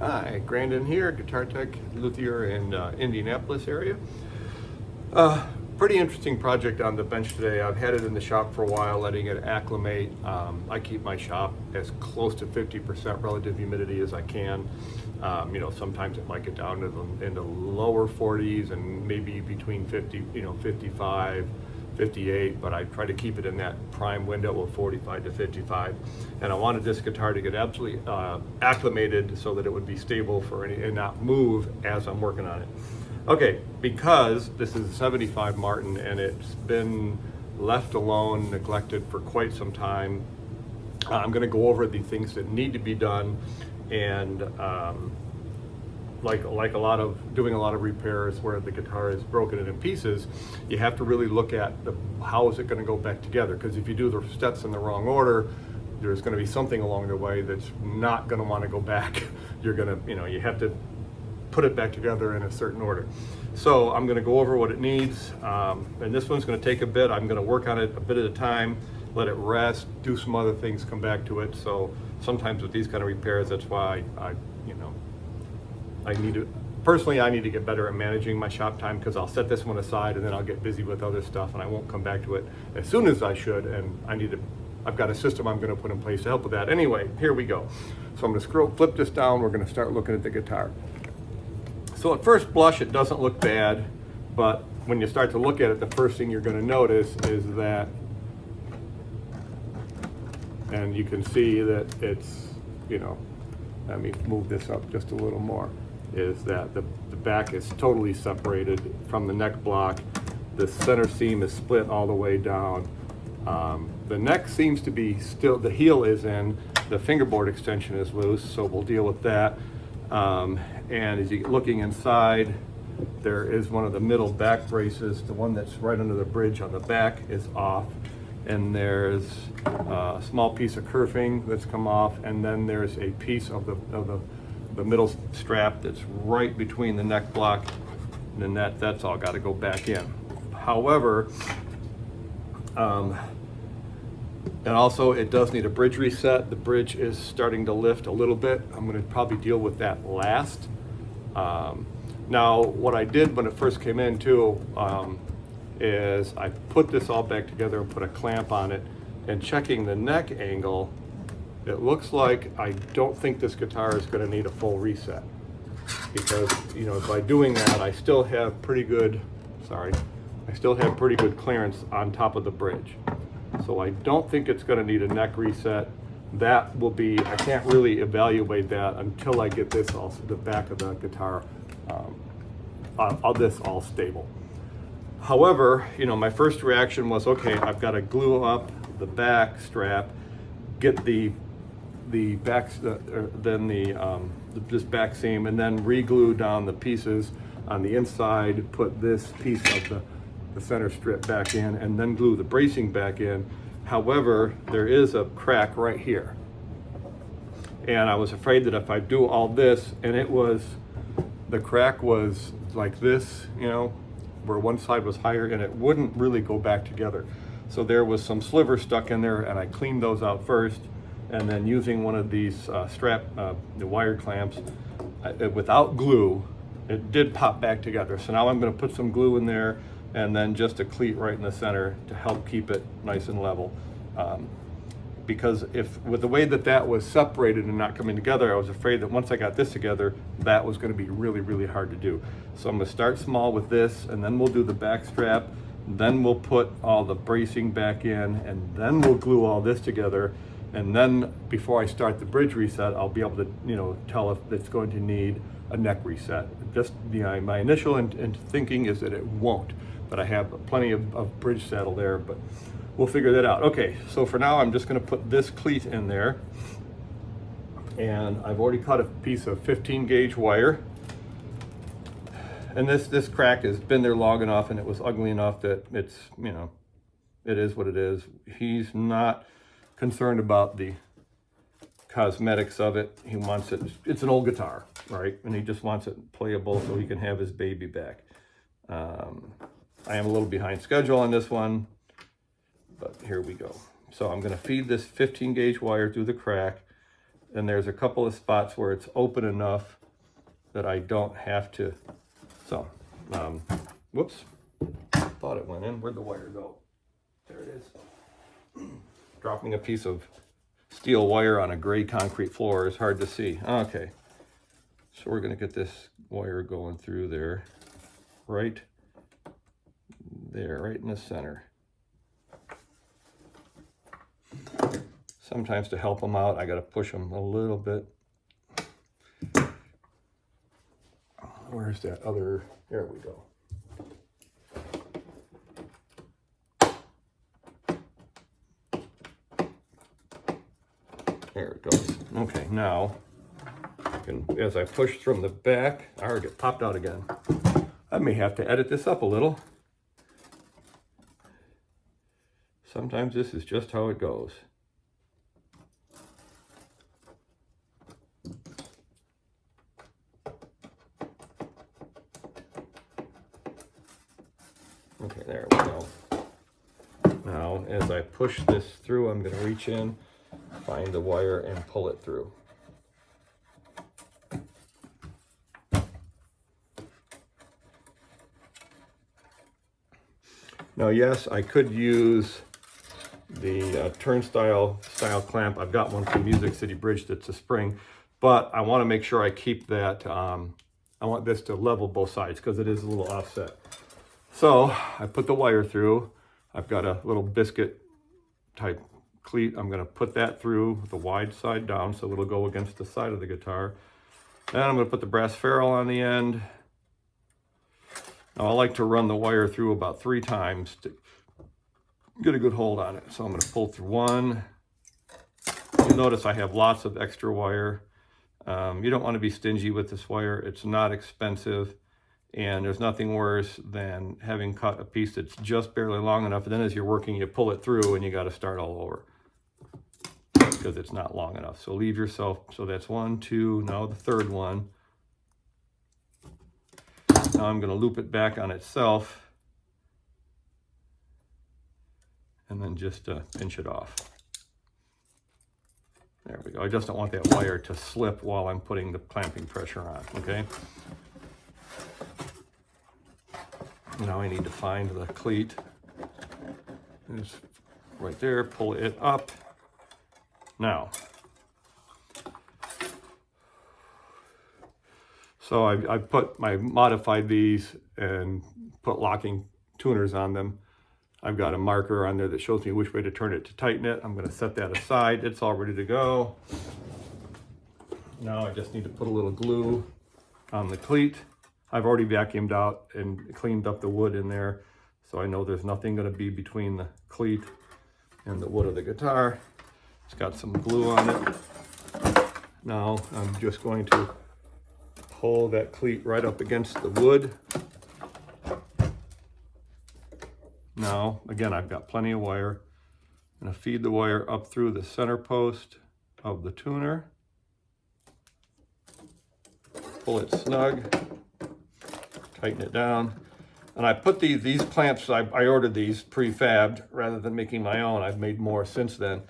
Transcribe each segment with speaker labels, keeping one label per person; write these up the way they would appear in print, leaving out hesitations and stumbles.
Speaker 1: Hi, Grandin here, Guitar Tech Luthier in Indianapolis area. Pretty interesting project on the bench today. I've had it in the shop for a while, letting it acclimate. I keep my shop as close to 50% relative humidity as I can. Sometimes it might get down to into lower 40s and maybe between 50, 55. 58, but I try to keep it in that prime window of 45 to 55. And I wanted this guitar to get absolutely acclimated so that it would be stable and not move as I'm working on it. Okay, because this is a 75 Martin and it's been left alone, neglected for quite some time, I'm going to go over the things that need to be done, and like doing a lot of repairs where the guitar is broken in pieces, you have to really look at how is it going to go back together, because if you do the steps in the wrong order, there's going to be something along the way that's not going to want to go back. You're going to, you have to put it back together in a certain order. So I'm going to go over what it needs, and this one's going to take a bit. I'm going to work on it a bit at a time, let it rest, do some other things, come back to it. So sometimes with these kind of repairs, that's why I need to get better at managing my shop time, because I'll set this one aside and then I'll get busy with other stuff and I won't come back to it as soon as I should, and I've got a system I'm going to put in place to help with that. Anyway, here we go. So I'm going to flip this down. We're going to start looking at the guitar. So at first blush, it doesn't look bad, but when you start to look at it, the first thing you're going to notice is that, and you can see that it's, let me move this up just a little more, is that the back is totally separated from the neck block. The center seam is split all the way down. The neck seems to be still, the heel is in, the fingerboard extension is loose, so we'll deal with that. And as you're looking inside, there is one of the middle back braces, the one that's right under the bridge on the back, is off. And there's a small piece of kerfing that's come off, and then there's a piece of the middle strap that's right between the neck block, and then that's all got to go back in. However, and also it does need a bridge reset. The bridge is starting to lift a little bit. I'm going to probably deal with that last. Now, what I did when it first came in too, is I put this all back together and put a clamp on it, and checking the neck angle, it looks like I don't think this guitar is going to need a full reset, because by doing that I still have pretty good clearance on top of the bridge. So I don't think it's going to need a neck reset. That will be, I can't really evaluate that until I get this the back of the guitar, this all stable. However, my first reaction was, okay, I've got to glue up the back strap, get the back, this back seam, and then re-glue down the pieces on the inside, put this piece of the center strip back in, and then glue the bracing back in. However, there is a crack right here. And I was afraid that if I do all this, and the crack was like this, where one side was higher, and it wouldn't really go back together. So there was some slivers stuck in there, and I cleaned those out first, and then using one of these the wire clamps, without glue, it did pop back together. So now I'm going to put some glue in there, and then just a cleat right in the center to help keep it nice and level. Because with the way that was separated and not coming together, I was afraid that once I got this together, that was going to be really, really hard to do. So I'm going to start small with this, and then we'll do the back strap, then we'll put all the bracing back in, and then we'll glue all this together. And then before I start the bridge reset, I'll be able to tell if it's going to need a neck reset. Just my initial thinking is that it won't, but I have plenty of bridge saddle there, but we'll figure that out. Okay, so for now I'm just going to put this cleat in there, and I've already cut a piece of 15 gauge wire, and this crack has been there long enough and it was ugly enough that it's, it is what it is. He's not concerned about the cosmetics of it. He wants it, it's an old guitar, right? And he just wants it playable so he can have his baby back. I am a little behind schedule on this one, but here we go. So I'm going to feed this 15 gauge wire through the crack, and there's a couple of spots where it's open enough that I don't have to. So, whoops, thought it went in. Where'd the wire go? There it is. Dropping a piece of steel wire on a gray concrete floor is hard to see. Okay, so we're gonna get this wire going through there, right there, right in the center. Sometimes to help them out, I gotta push them a little bit. Where's that other, there we go. There it goes. Okay, now, as I push from the back, I already it popped out again. I may have to edit this up a little. Sometimes this is just how it goes. Okay, there we go. Now, as I push this through, I'm going to reach in, find the wire, and pull it through. Now, yes, I could use the turnstile style clamp. I've got one from Music City Bridge that's a spring, but I want to make sure I keep that, I want this to level both sides because it is a little offset. So I put the wire through. I've got a little biscuit type cleat. I'm going to put that through the wide side down so it'll go against the side of the guitar. Then I'm going to put the brass ferrule on the end. Now I like to run the wire through about 3 times to get a good hold on it. So I'm going to pull through one. You'll notice I have lots of extra wire. You don't want to be stingy with this wire. It's not expensive. And there's nothing worse than having cut a piece that's just barely long enough, and then as you're working, you pull it through and you got to start all over because it's not long enough. So leave yourself, so that's 1, 2, now the third one. Now I'm going to loop it back on itself and then just pinch it off. There we go. I just don't want that wire to slip while I'm putting the clamping pressure on, okay? Now I need to find the cleat. It's right there, pull it up. Now, so I modified these and put locking tuners on them. I've got a marker on there that shows me which way to turn it to tighten it. I'm going to set that aside. It's all ready to go. Now I just need to put a little glue on the cleat. I've already vacuumed out and cleaned up the wood in there, so I know there's nothing going to be between the cleat and the wood of the guitar. It's got some glue on it. Now I'm just going to pull that cleat right up against the wood. Now, again, I've got plenty of wire. I'm going to feed the wire up through the center post of the tuner. Pull it snug. Tighten it down. And I put these clamps, I ordered these prefabbed rather than making my own. I've made more since then.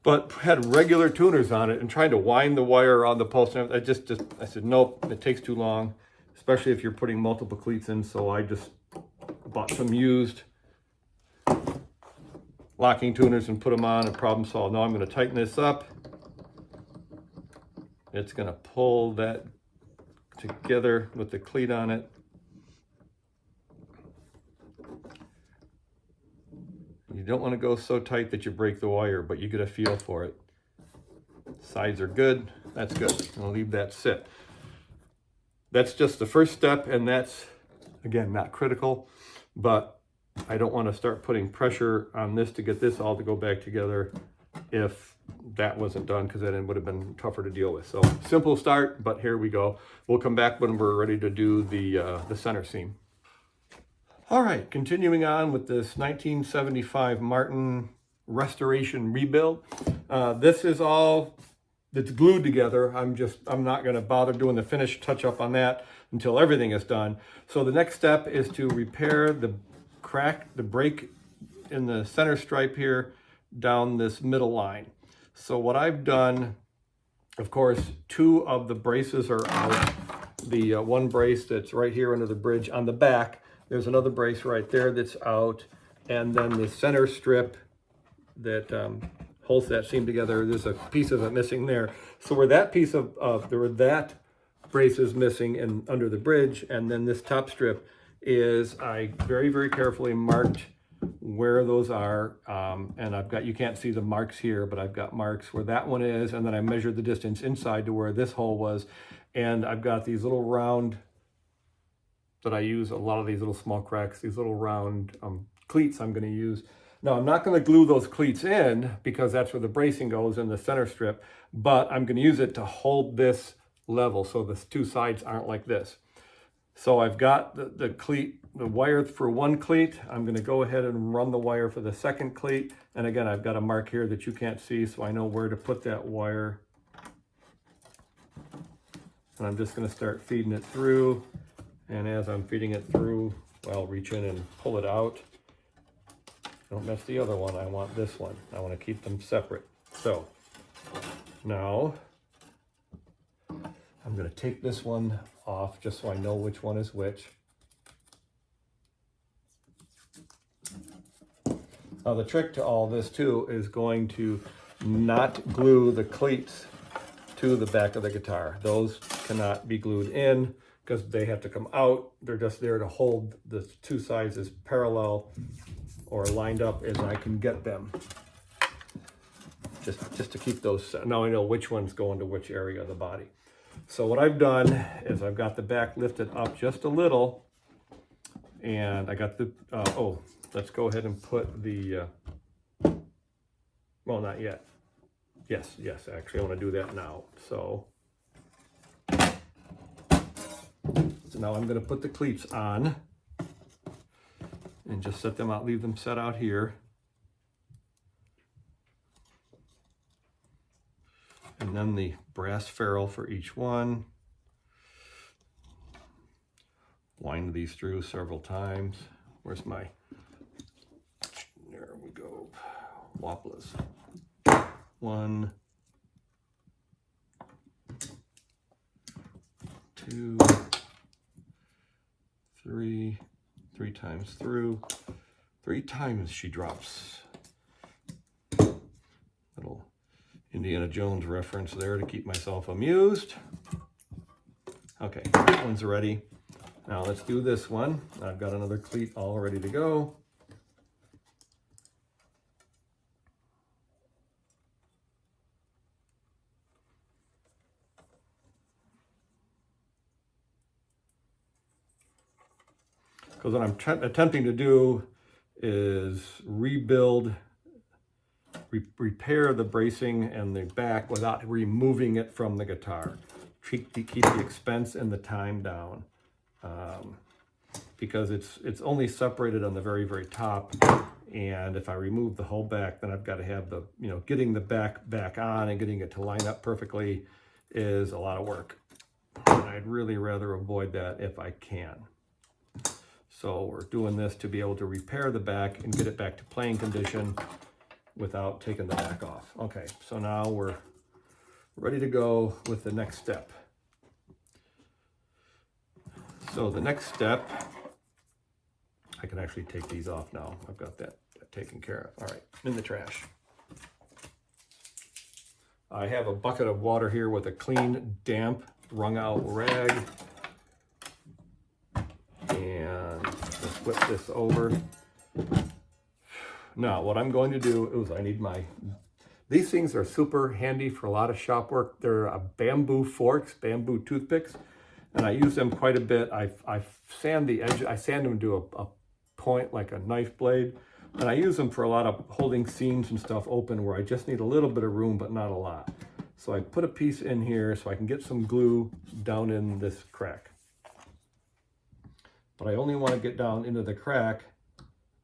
Speaker 1: But had regular tuners on it and trying to wind the wire around the post. I said, nope, it takes too long, especially if you're putting multiple cleats in. So I just bought some used locking tuners and put them on and problem solved. Now I'm going to tighten this up. It's going to pull that together with the cleat on it. You don't want to go so tight that you break the wire, but you get a feel for it. Sides are good. That's good. I'll leave that sit. That's just the first step, and that's, again, not critical, but I don't want to start putting pressure on this to get this all to go back together if that wasn't done, because then it would have been tougher to deal with. So simple start, but here we go. We'll come back when we're ready to do the center seam. All right, continuing on with this 1975 Martin restoration rebuild. This is all that's glued together. I'm not going to bother doing the finish touch up on that until everything is done. So the next step is to repair the crack, the break in the center stripe here down this middle line. So what I've done Of course, 2 of the braces are out. The one brace that's right here under the bridge on the back, there's another brace right there that's out. And then the center strip that holds that seam together, there's a piece of it missing there. So where that piece of that brace is missing and under the bridge, and then this top strip is, I very, very carefully marked where those are, and I've got, you can't see the marks here, but I've got marks where that one is, and then I measured the distance inside to where this hole was, and I've got these little round that I use, a lot of these little small cracks, these little round cleats I'm going to use. Now, I'm not going to glue those cleats in because that's where the bracing goes in the center strip, but I'm going to use it to hold this level so the 2 sides aren't like this. So I've got the cleat, the wire for one cleat. I'm going to go ahead and run the wire for the second cleat. And again, I've got a mark here that you can't see, so I know where to put that wire. And I'm just going to start feeding it through. And as I'm feeding it through, I'll reach in and pull it out. Don't mess the other one. I want this one. I want to keep them separate. So now I'm going to take this one off just so I know which one is which. Now the trick to all this too is going to not glue the cleats to the back of the guitar. Those cannot be glued in because they have to come out. They're just there to hold the 2 sides as parallel or lined up as I can get them. Just to keep those, now I know which one's going to which area of the body. So what I've done is I've got the back lifted up just a little, and I got the, oh, let's go ahead and put the, well, not yet. Yes, actually I want to do that now. So now I'm going to put the cleats on and just set them out, leave them set out here. And then the brass ferrule for each one. Wind these through several times. Where's my, there we go, Waplas. 1, 2, 3, 3 times through. 3 times she drops. Little Indiana Jones reference there to keep myself amused. Okay, that one's ready. Now let's do this one. I've got another cleat all ready to go. Because what I'm attempting to do is rebuild, repair the bracing and the back without removing it from the guitar. Keep the expense and the time down. Because it's only separated on the very, very top. And if I remove the whole back, then I've got to have the, getting the back on and getting it to line up perfectly is a lot of work. And I'd really rather avoid that if I can. So we're doing this to be able to repair the back and get it back to playing condition without taking the back off. Okay, so now we're ready to go with the next step. So the next step, I can actually take these off now. I've got that taken care of. All right, in the trash. I have a bucket of water here with a clean, damp, wrung out rag. And let's flip this over. Now, what I'm going to do is I need these things are super handy for a lot of shop work. They're bamboo forks, bamboo toothpicks, and I use them quite a bit. I sand the edge, I sand them to a point like a knife blade, and I use them for a lot of holding seams and stuff open where I just need a little bit of room, but not a lot. So I put a piece in here so I can get some glue down in this crack. But I only want to get down into the crack.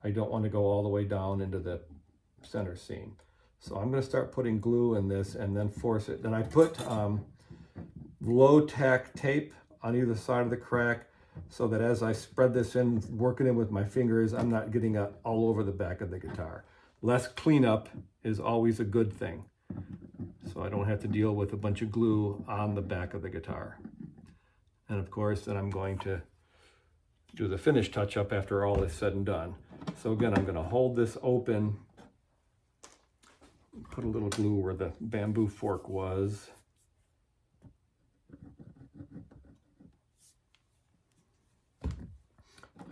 Speaker 1: I don't want to go all the way down into the center seam. So I'm going to start putting glue in this and then force it. Then I put low tack tape on either side of the crack so that as I spread this in, working it with my fingers, I'm not getting it all over the back of the guitar. Less cleanup is always a good thing. So so I don't have to deal with a bunch of glue on the back of the guitar. And of course, then I'm going to do the finish touch-up after all is said and done. So again, I'm going to hold this open, put a little glue where the bamboo fork was.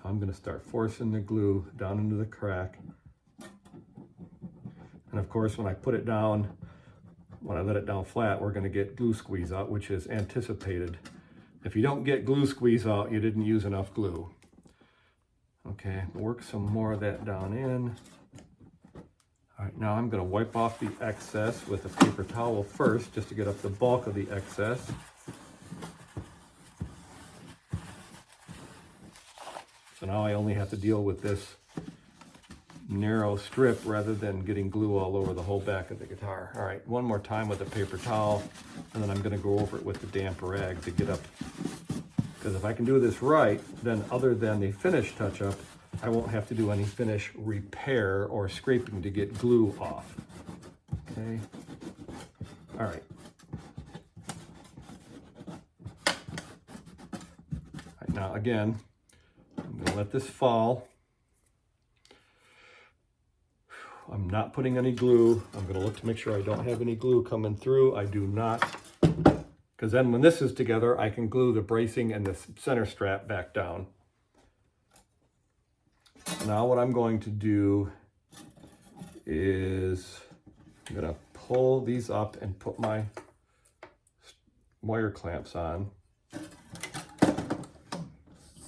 Speaker 1: I'm going to start forcing the glue down into the crack. And of course, when I put it down, when I let it down flat, we're going to get glue squeeze out, which is anticipated. If you don't get glue squeeze out, you didn't use enough glue. Okay, work some more of that down in. All right, now I'm going to wipe off the excess with a paper towel first, just to get up the bulk of the excess. So now I only have to deal with this narrow strip rather than getting glue all over the whole back of the guitar. All right, one more time with a paper towel, and then I'm going to go over it with the damp rag to get up. Because if I can do this right, then other than the finish touch-up, I won't have to do any finish repair or scraping to get glue off. Okay. All right. All right, now again, I'm going to let this fall. I'm not putting any glue. I'm going to look to make sure I don't have any glue coming through. I do not. Because then when this is together, I can glue the bracing and the center strap back down. Now what I'm going to do is I'm going to pull these up and put my wire clamps on.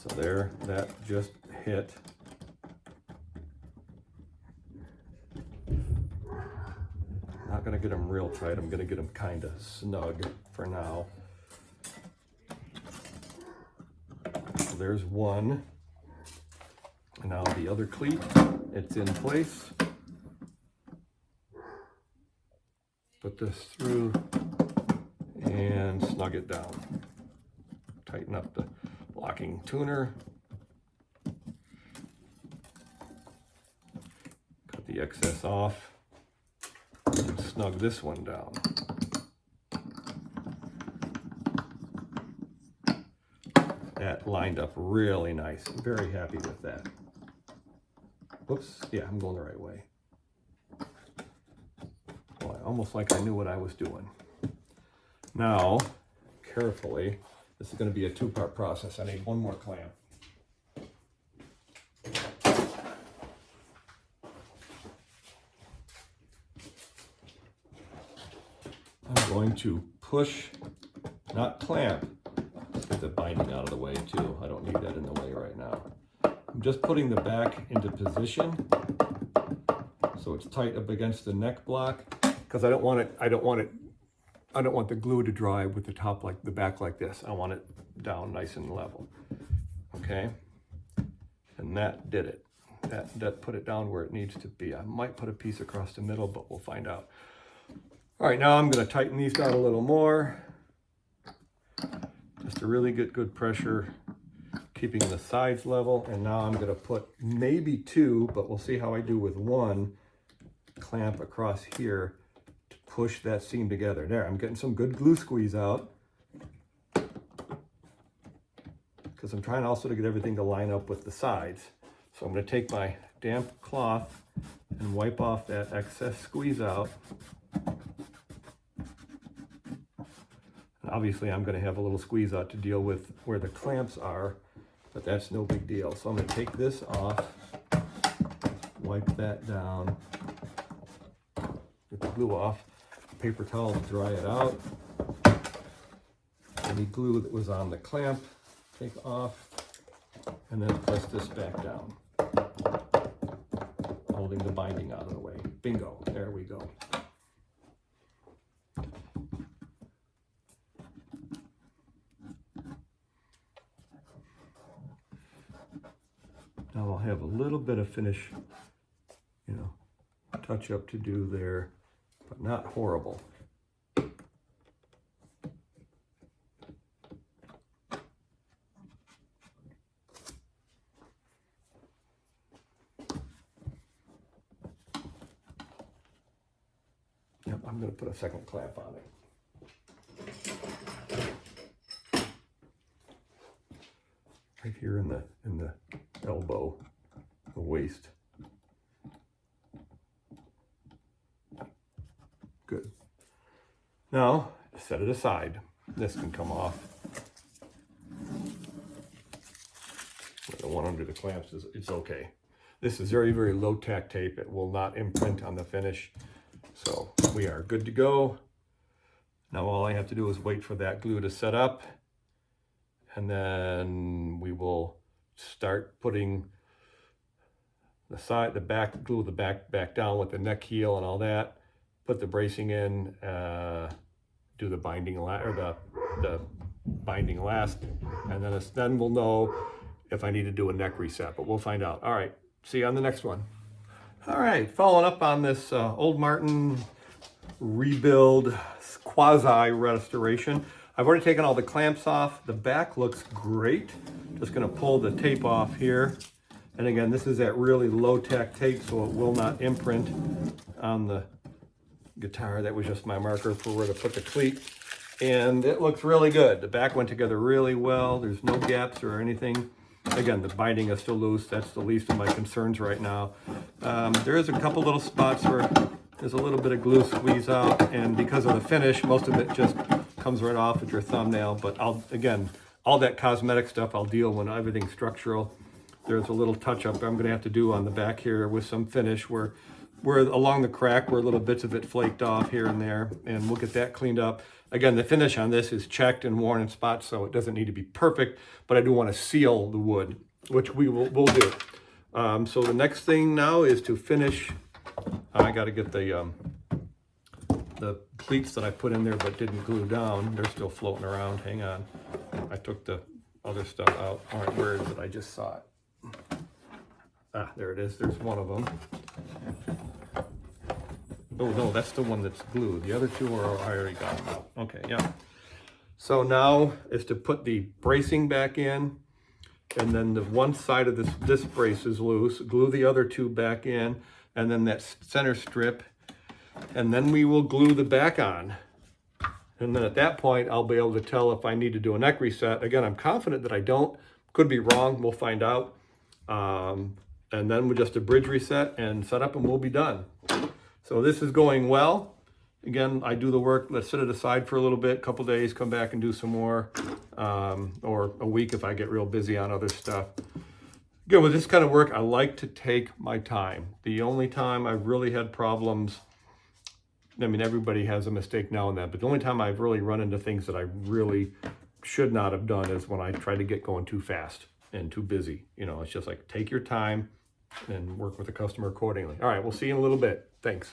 Speaker 1: So there, that just hit. Not going to get them real tight. I'm going to get them kind of snug for now. So there's one. And now the other cleat, it's in place. Put this through and snug it down. Tighten up the locking tuner. Cut the excess off. And snug this one down. That lined up really nice. I'm very happy with that. Whoops, yeah, I'm going the right way. Boy, almost like I knew what I was doing. Now, carefully, this is going to be a two-part process. I need one more clamp. I'm going to push, not clamp. Let's get the binding out of the way too. I don't need that in the way right now. I'm just putting the back into position so it's tight up against the neck block, because I don't want the glue to dry with the top like the back like this. I want it down nice and level. Okay, and that did it. That put it down where it needs to be. I might put a piece across the middle, but we'll find out. All right, now I'm going to tighten these down a little more, just to really get good pressure, keeping the sides level. And now I'm going to put maybe two, but we'll see how I do with one clamp across here to push that seam together. There, I'm getting some good glue squeeze out, because I'm trying also to get everything to line up with the sides. So I'm going to take my damp cloth and wipe off that excess squeeze out. Obviously, I'm going to have a little squeeze out to deal with where the clamps are, but that's no big deal. So I'm going to take this off, wipe that down, get the glue off, paper towel to dry it out. Any glue that was on the clamp, take off, and then press this back down, holding the binding out of the way. Bingo, there we go. Now I'll have a little bit of finish, touch up to do there, but not horrible. Yep, I'm going to put a second clamp on it. Right here in the elbow, the waist. Good. Now, set it aside. This can come off. The one under the clamps it's okay. This is very, very low tack tape. It will not imprint on the finish. So we are good to go. Now all I have to do is wait for that glue to set up. And then we will start putting the back, glue the back down with the neck heel and all that. Put the bracing in, do the binding the binding last, and then we'll know if I need to do a neck reset, but we'll find out. All right, see you on the next one. All right, following up on this old Martin rebuild quasi restoration. I've already taken all the clamps off. The back looks great. Just gonna pull the tape off here. And again, this is that really low tack tape, so it will not imprint on the guitar. That was just my marker for where to put the cleat. And it looks really good. The back went together really well. There's no gaps or anything. Again, the binding is still loose. That's the least of my concerns right now. There is a couple little spots where there's a little bit of glue squeeze out, and because of the finish, most of it just comes right off with your thumbnail. But again, all that cosmetic stuff I'll deal when everything's structural. There's a little touch up I'm gonna have to do on the back here with some finish where along the crack where little bits of it flaked off here and there, and we'll get that cleaned up. Again, the finish on this is checked and worn in spots, so it doesn't need to be perfect, but I do want to seal the wood, which we'll do. So the next thing now is to finish. I got to get the cleats that I put in there but didn't glue down. They're still floating around. Hang on. I took the other stuff out. All right, where is it? I just saw it. Ah, there it is. There's one of them. Oh no, that's the one that's glued. The other two I already got them out. Okay, yeah. So now is to put the bracing back in, and then the one side of this brace is loose. Glue the other two back in, and then that center strip, and then we will glue the back on. And then at that point, I'll be able to tell if I need to do a neck reset. Again, I'm confident that I don't. Could be wrong. We'll find out. And then we'll just a bridge reset and set up, and we'll be done. So this is going well. Again, I do the work. Let's set it aside for a little bit, a couple days, come back and do some more, or a week if I get real busy on other stuff. Again, with this kind of work, I like to take my time. The only time I've really had problems, I mean, everybody has a mistake now and then, but the only time I've really run into things that I really should not have done is when I try to get going too fast and too busy. You know, it's just like, take your time and work with the customer accordingly. All right, we'll see you in a little bit. Thanks.